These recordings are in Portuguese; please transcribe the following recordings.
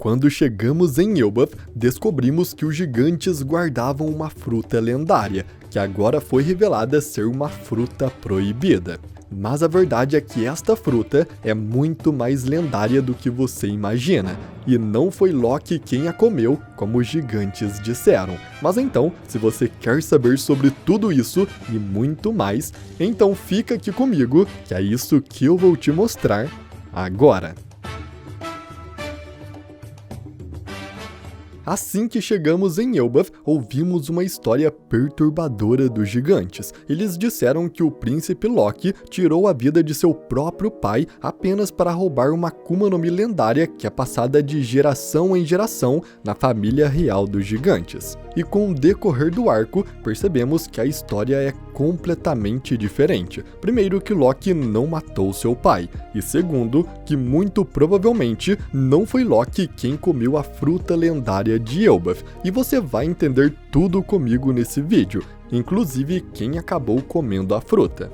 Quando chegamos em Elbaf, descobrimos que os gigantes guardavam uma fruta lendária, que agora foi revelada ser uma fruta proibida. Mas a verdade é que esta fruta é muito mais lendária do que você imagina, e não foi Loki quem a comeu, como os gigantes disseram. Mas então, se você quer saber sobre tudo isso e muito mais, então fica aqui comigo, que é isso que eu vou te mostrar agora. Assim que chegamos em Elbaf, ouvimos uma história perturbadora dos gigantes. Eles disseram que o príncipe Loki tirou a vida de seu próprio pai apenas para roubar uma Akuma no Mi lendária que é passada de geração em geração na família real dos gigantes. E com o decorrer do arco, percebemos que a história é completamente diferente. Primeiro, que Loki não matou seu pai, e segundo, que muito provavelmente não foi Loki quem comeu a fruta lendária de Elbaf, e você vai entender tudo comigo nesse vídeo, inclusive quem acabou comendo a fruta.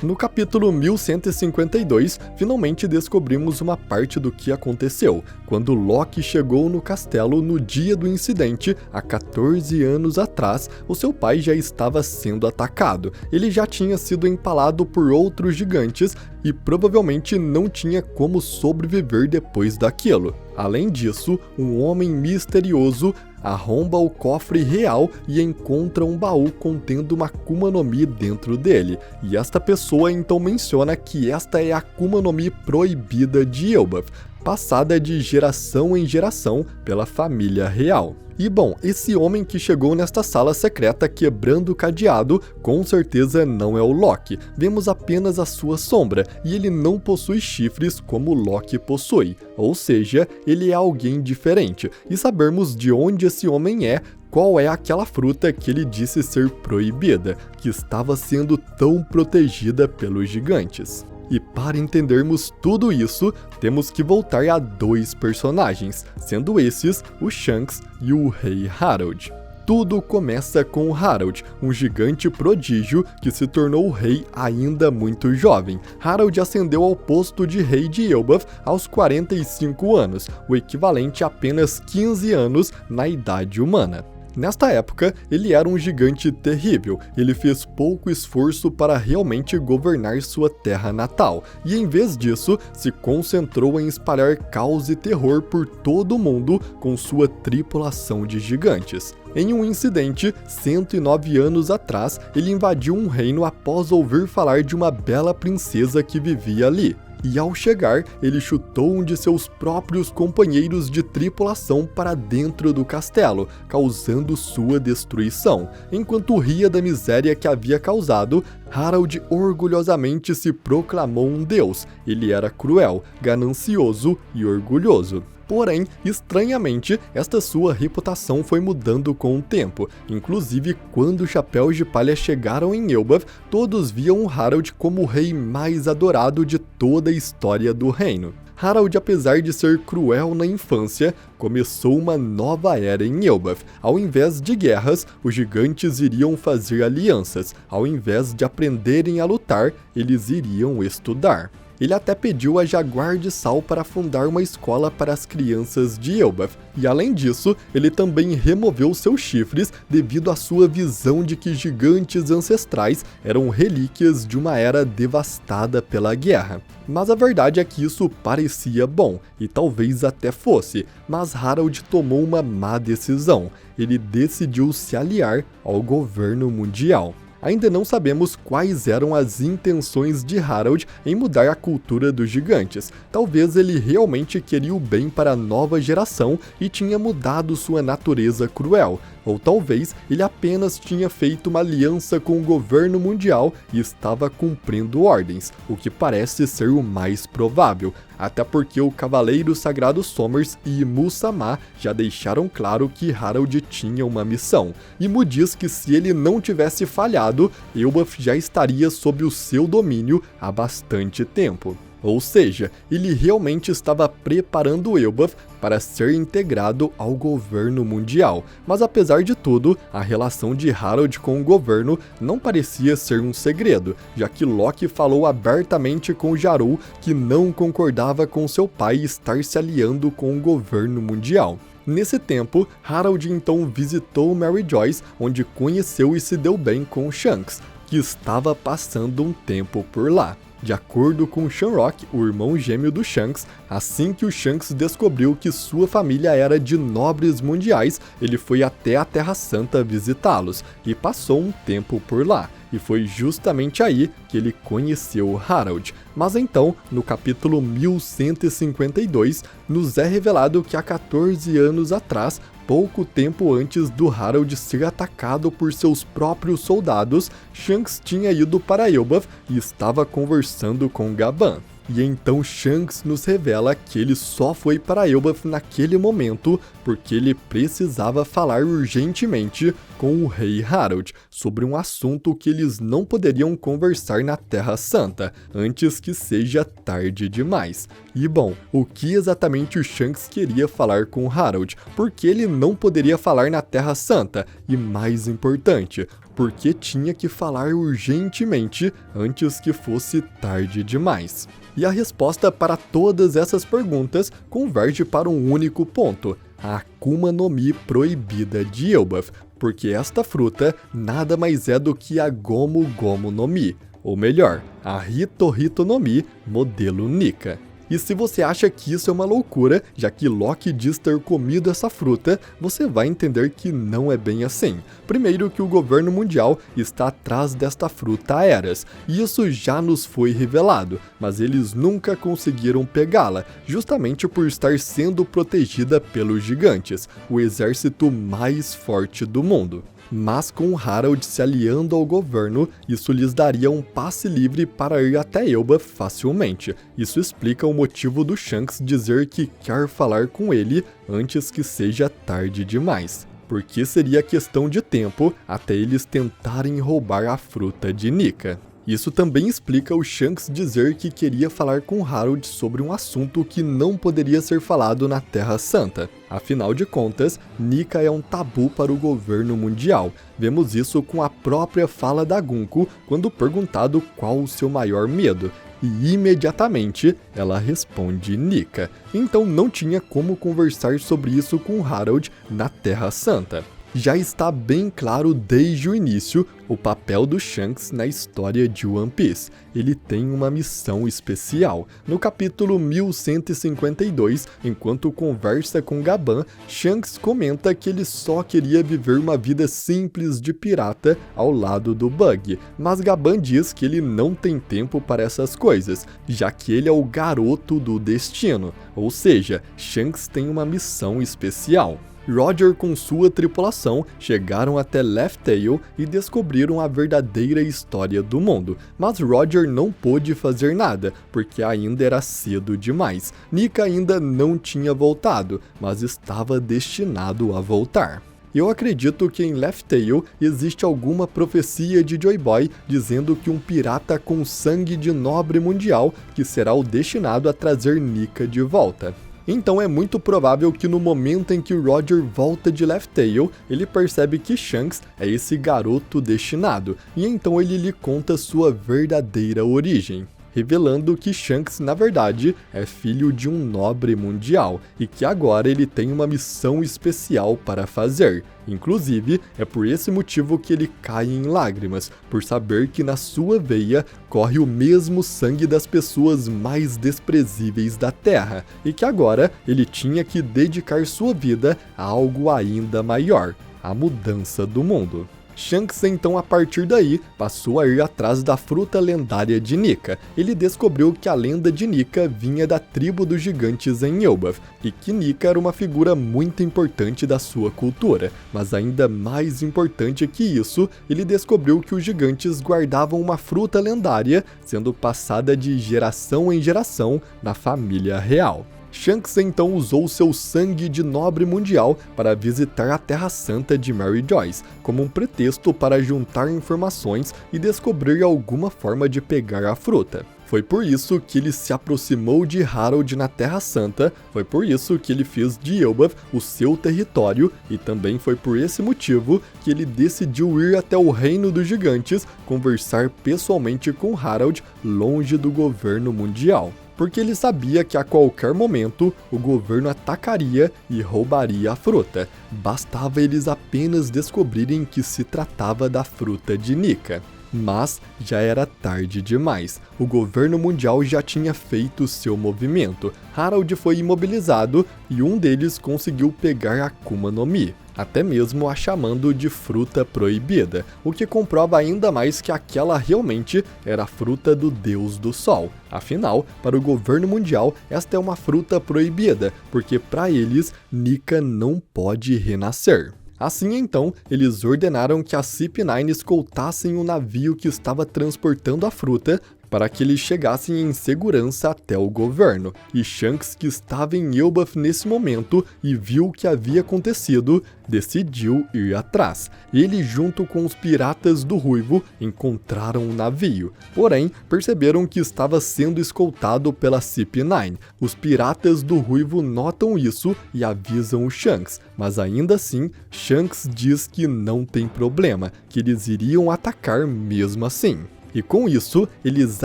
No capítulo 1152, finalmente descobrimos uma parte do que aconteceu, quando Loki chegou no castelo no dia do incidente, há 14 anos atrás, o seu pai já estava sendo atacado. Ele já tinha sido empalado por outros gigantes e provavelmente não tinha como sobreviver depois daquilo. Além disso, um homem misterioso arromba o cofre real e encontra um baú contendo uma Akuma no Mi dentro dele, e esta pessoa então menciona que esta é a Akuma no Mi proibida de Elbaf, passada de geração em geração pela família real. E bom, esse homem que chegou nesta sala secreta quebrando o cadeado, com certeza não é o Loki. Vemos apenas a sua sombra, e ele não possui chifres como Loki possui. Ou seja, ele é alguém diferente, e sabermos de onde esse homem é, qual é aquela fruta que ele disse ser proibida, que estava sendo tão protegida pelos gigantes. E para entendermos tudo isso, temos que voltar a dois personagens, sendo esses o Shanks e o Rei Harald. Tudo começa com Harald, um gigante prodígio que se tornou rei ainda muito jovem. Harald ascendeu ao posto de rei de Elbaf aos 45 anos, o equivalente a apenas 15 anos na idade humana. Nesta época, ele era um gigante terrível, ele fez pouco esforço para realmente governar sua terra natal, e em vez disso, se concentrou em espalhar caos e terror por todo o mundo com sua tripulação de gigantes. Em um incidente, 109 anos atrás, ele invadiu um reino após ouvir falar de uma bela princesa que vivia ali. E ao chegar, ele chutou um de seus próprios companheiros de tripulação para dentro do castelo, causando sua destruição. Enquanto ria da miséria que havia causado, Harald orgulhosamente se proclamou um deus. Ele era cruel, ganancioso e orgulhoso. Porém, estranhamente, esta sua reputação foi mudando com o tempo. Inclusive, quando os Chapéus de Palha chegaram em Elbaf, todos viam Harald como o rei mais adorado de toda a história do reino. Harald, apesar de ser cruel na infância, começou uma nova era em Elbaf. Ao invés de guerras, os gigantes iriam fazer alianças. Ao invés de aprenderem a lutar, eles iriam estudar. Ele até pediu a Jaguar de Sal para fundar uma escola para as crianças de Elbaf, e além disso, ele também removeu seus chifres devido à sua visão de que gigantes ancestrais eram relíquias de uma era devastada pela guerra. Mas a verdade é que isso parecia bom, e talvez até fosse, mas Harald tomou uma má decisão. Ele decidiu se aliar ao governo mundial. Ainda não sabemos quais eram as intenções de Harald em mudar a cultura dos gigantes. Talvez ele realmente queria o bem para a nova geração e tinha mudado sua natureza cruel. Ou talvez ele apenas tinha feito uma aliança com o governo mundial e estava cumprindo ordens, o que parece ser o mais provável, até porque o Cavaleiro Sagrado Somers e Mu-Sama já deixaram claro que Harald tinha uma missão, e Mu diz que se ele não tivesse falhado, Elbaf já estaria sob o seu domínio há bastante tempo. Ou seja, ele realmente estava preparando Elbaf para ser integrado ao governo mundial. Mas apesar de tudo, a relação de Harald com o governo não parecia ser um segredo, já que Loki falou abertamente com Jarl que não concordava com seu pai estar se aliando com o governo mundial. Nesse tempo, Harald então visitou Mary Joyce, onde conheceu e se deu bem com Shanks, que estava passando um tempo por lá. De acordo com Shamrock, o irmão gêmeo do Shanks, assim que o Shanks descobriu que sua família era de nobres mundiais, ele foi até a Terra Santa visitá-los e passou um tempo por lá. E foi justamente aí que ele conheceu Harald. Mas então, no capítulo 1152, nos é revelado que há 14 anos atrás, pouco tempo antes do Harald ser atacado por seus próprios soldados, Shanks tinha ido para Elbaf e estava conversando com Gaban. E então Shanks nos revela que ele só foi para Elbaf naquele momento porque ele precisava falar urgentemente com o rei Harald sobre um assunto que eles não poderiam conversar na Terra Santa antes que seja tarde demais. E bom, o que exatamente o Shanks queria falar com Harald? Porque ele não poderia falar na Terra Santa? E mais importante, porque tinha que falar urgentemente antes que fosse tarde demais. E a resposta para todas essas perguntas converge para um único ponto: a Akuma no Mi proibida de Elbaf, porque esta fruta nada mais é do que a Gomu Gomu no Mi, ou melhor, a Hito Hito no Mi modelo Nika. E se você acha que isso é uma loucura, já que Loki diz ter comido essa fruta, você vai entender que não é bem assim. Primeiro que o governo mundial está atrás desta fruta há eras, e isso já nos foi revelado, mas eles nunca conseguiram pegá-la, justamente por estar sendo protegida pelos gigantes, o exército mais forte do mundo. Mas com Harald se aliando ao governo, isso lhes daria um passe livre para ir até Elbaf facilmente. Isso explica o motivo do Shanks dizer que quer falar com ele antes que seja tarde demais, porque seria questão de tempo até eles tentarem roubar a fruta de Nika. Isso também explica o Shanks dizer que queria falar com Harald sobre um assunto que não poderia ser falado na Terra Santa. Afinal de contas, Nika é um tabu para o governo mundial. Vemos isso com a própria fala da Gunko quando perguntado qual o seu maior medo. E imediatamente ela responde Nika. Então não tinha como conversar sobre isso com Harald na Terra Santa. Já está bem claro desde o início o papel do Shanks na história de One Piece. Ele tem uma missão especial. No capítulo 1152, enquanto conversa com Gaban, Shanks comenta que ele só queria viver uma vida simples de pirata ao lado do Bug, mas Gaban diz que ele não tem tempo para essas coisas, já que ele é o garoto do destino, ou seja, Shanks tem uma missão especial. Roger com sua tripulação chegaram até Laugh Tale e descobriram a verdadeira história do mundo, mas Roger não pôde fazer nada, porque ainda era cedo demais. Nika ainda não tinha voltado, mas estava destinado a voltar. Eu acredito que em Laugh Tale existe alguma profecia de Joy Boy dizendo que um pirata com sangue de nobre mundial que será o destinado a trazer Nika de volta. Então é muito provável que no momento em que Roger volta de Laugh Tale, ele percebe que Shanks é esse garoto destinado, e então ele lhe conta sua verdadeira origem, revelando que Shanks, na verdade, é filho de um nobre mundial, e que agora ele tem uma missão especial para fazer. Inclusive, é por esse motivo que ele cai em lágrimas, por saber que na sua veia corre o mesmo sangue das pessoas mais desprezíveis da Terra, e que agora ele tinha que dedicar sua vida a algo ainda maior, a mudança do mundo. Shanks então a partir daí passou a ir atrás da fruta lendária de Nika. Ele descobriu que a lenda de Nika vinha da tribo dos gigantes em Elbaf, e que Nika era uma figura muito importante da sua cultura. Mas ainda mais importante que isso, ele descobriu que os gigantes guardavam uma fruta lendária, sendo passada de geração em geração na família real. Shanks então usou seu sangue de nobre mundial para visitar a Terra Santa de Mary Joyce, como um pretexto para juntar informações e descobrir alguma forma de pegar a fruta. Foi por isso que ele se aproximou de Harald na Terra Santa, foi por isso que ele fez de Elbaf o seu território, e também foi por esse motivo que ele decidiu ir até o Reino dos Gigantes conversar pessoalmente com Harald, longe do governo mundial. Porque ele sabia que a qualquer momento o governo atacaria e roubaria a fruta. Bastava eles apenas descobrirem que se tratava da fruta de Nika. Mas já era tarde demais. O governo mundial já tinha feito seu movimento. Harald foi imobilizado e um deles conseguiu pegar a Akuma no Mi, até mesmo a chamando de fruta proibida, o que comprova ainda mais que aquela realmente era a fruta do Deus do Sol. Afinal, para o governo mundial, esta é uma fruta proibida, porque para eles, Nika não pode renascer. Assim então, eles ordenaram que a CP9 escoltassem o navio que estava transportando a fruta para que eles chegassem em segurança até o governo. E Shanks, que estava em Elbaf nesse momento e viu o que havia acontecido, decidiu ir atrás. Ele, junto com os piratas do Ruivo, encontraram o navio. Porém, perceberam que estava sendo escoltado pela CP9. Os piratas do Ruivo notam isso e avisam o Shanks, mas ainda assim, Shanks diz que não tem problema, que eles iriam atacar mesmo assim. E com isso, eles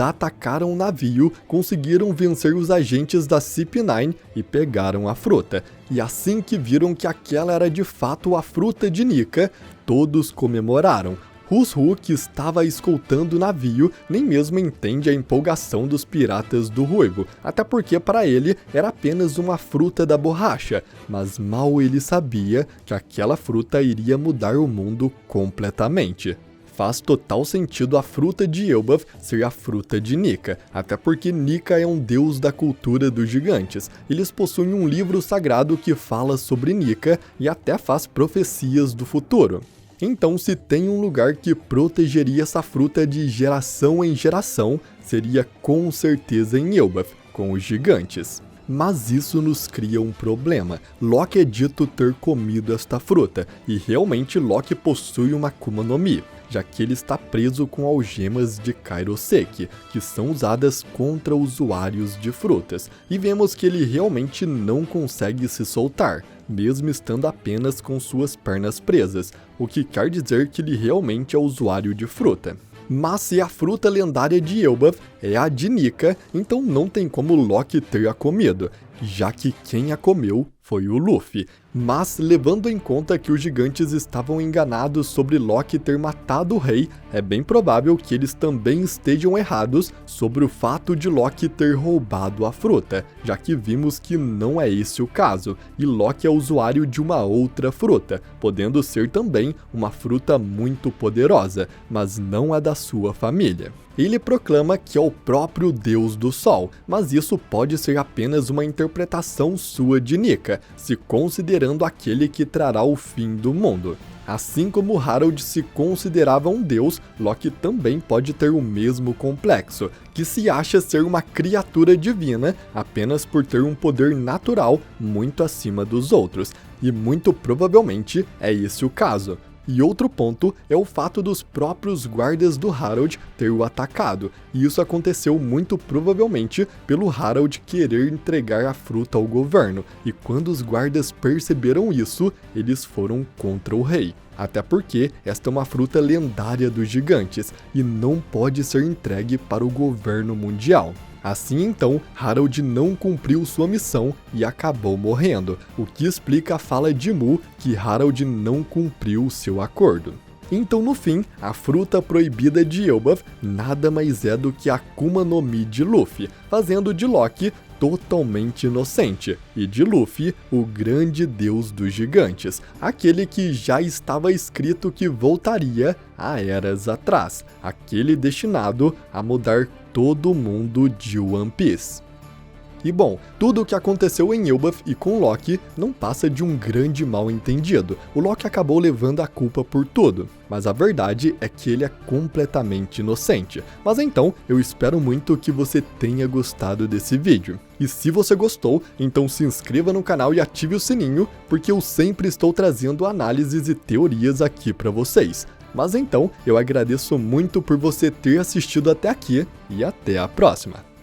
atacaram o navio, conseguiram vencer os agentes da CP9 e pegaram a fruta. E assim que viram que aquela era de fato a fruta de Nika, todos comemoraram. Hushu, que estava escoltando o navio, nem mesmo entende a empolgação dos piratas do Ruivo, até porque para ele era apenas uma fruta da borracha, mas mal ele sabia que aquela fruta iria mudar o mundo completamente. Faz total sentido a fruta de Elbaf ser a fruta de Nika, até porque Nika é um deus da cultura dos gigantes. Eles possuem um livro sagrado que fala sobre Nika e até faz profecias do futuro. Então, se tem um lugar que protegeria essa fruta de geração em geração, seria com certeza em Elbaf, com os gigantes. Mas isso nos cria um problema. Loki é dito ter comido esta fruta, e realmente Loki possui uma Akuma no Mi, já que ele está preso com algemas de Kairoseki, que são usadas contra usuários de frutas, e vemos que ele realmente não consegue se soltar, mesmo estando apenas com suas pernas presas, o que quer dizer que ele realmente é usuário de fruta. Mas se a fruta lendária de Elbaf é a de Nika, então não tem como Loki ter a comido, já que quem a comeu foi o Luffy. Mas, levando em conta que os gigantes estavam enganados sobre Loki ter matado o rei, é bem provável que eles também estejam errados sobre o fato de Loki ter roubado a fruta, já que vimos que não é esse o caso, e Loki é usuário de uma outra fruta, podendo ser também uma fruta muito poderosa, mas não a da sua família. Ele proclama que é o próprio Deus do Sol, mas isso pode ser apenas uma interpretação sua de Nika, se considerando aquele que trará o fim do mundo. Assim como Harald se considerava um deus, Loki também pode ter o mesmo complexo, que se acha ser uma criatura divina apenas por ter um poder natural muito acima dos outros, e muito provavelmente é esse o caso. E outro ponto é o fato dos próprios guardas do Harald ter o atacado, e isso aconteceu muito provavelmente pelo Harald querer entregar a fruta ao governo, e quando os guardas perceberam isso, eles foram contra o rei. Até porque esta é uma fruta lendária dos gigantes, e não pode ser entregue para o governo mundial. Assim então, Harald não cumpriu sua missão e acabou morrendo, o que explica a fala de Mu que Harald não cumpriu seu acordo. Então no fim, a fruta proibida de Elbaf nada mais é do que a Akuma no Mi de Luffy, fazendo de Loki totalmente inocente, e de Luffy, o grande deus dos gigantes, aquele que já estava escrito que voltaria há eras atrás, aquele destinado a mudar todo o mundo de One Piece. E bom, tudo o que aconteceu em Elbaf e com Loki não passa de um grande mal-entendido. O Loki acabou levando a culpa por tudo, mas a verdade é que ele é completamente inocente. Mas então, eu espero muito que você tenha gostado desse vídeo. E se você gostou, então se inscreva no canal e ative o sininho, porque eu sempre estou trazendo análises e teorias aqui para vocês. Mas então, eu agradeço muito por você ter assistido até aqui e até a próxima!